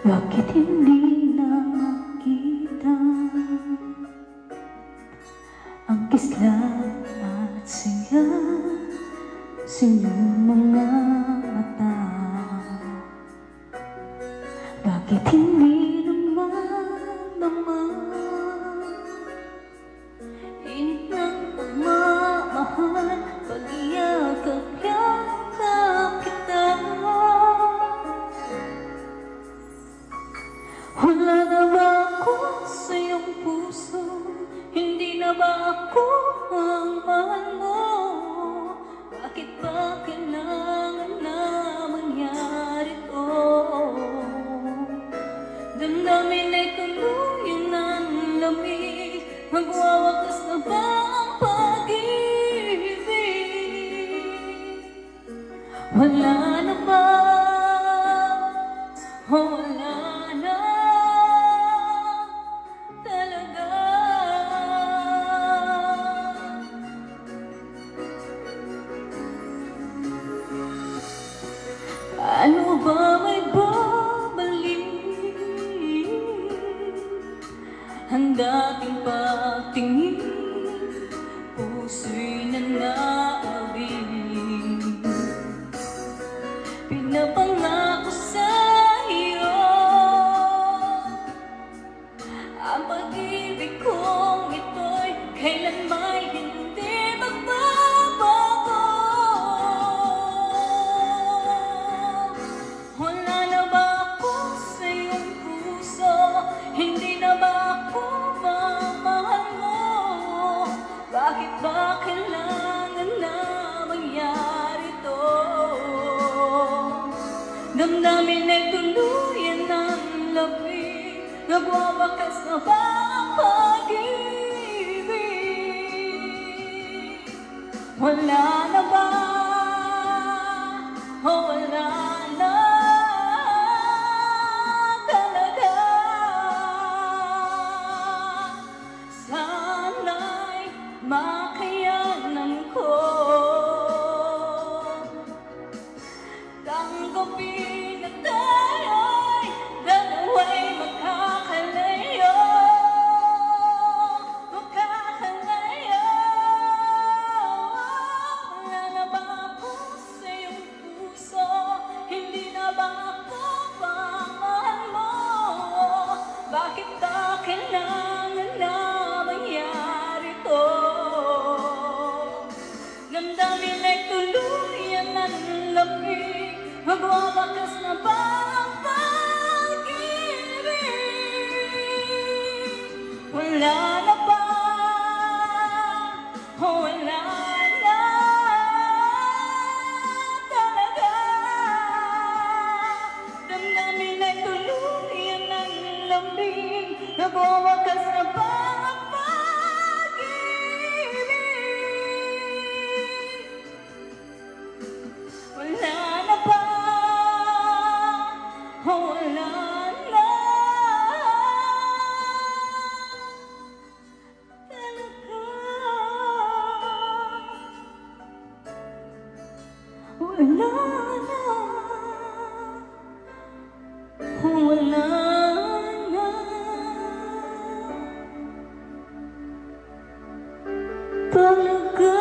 Bakit hindi na makita ang kislap at saya sa iyong mga mata? Bakit hindi naman init ng pagmamahal pag-iyakap-yakap kita? Wala na ba ako sa iyong puso? Hindi na ba ako ang mahal mo? Bakit ba kailangan na mangyari to? Damdamin ay tuluyan ng lamig. Magwawakas na ba ang pag-ibig? Wala na ba? Wala na talaga. Ano ba may babalik ang dating pagtingin? Puso'y nanabig. Pinapangako sa'yo ang pag-ibig kong ito'y kailanmay hindi magbabago. Wala na ba ako sa iyong puso? Hindi na ba ako mamahal mo? Bakit ba kailangan na mangyari to? Damdamin ay tuluyan ng lamig. Nagwawakas na ba ang pag-ibig? Wala na ba? Wala na talaga. Sana'y makayanan ko tanggapin na tayo'y dalawa'y magkakalayo. Magkakalayo. Wala na ba ako sa iyong puso? Hindi na ba ako pamahal mo? Bakit ba kailangan na mangyari to? Damdamin ay tuluyan ng lamig. Magwawakas na ba ang pag-ibig? Wala na ba? Wala na talaga. Damdamin ay tuluyan ng lamig. Nagwawakas na ba ang pag-ibig? Wala na ba? Wala na talaga. Wala na. Wala na talaga.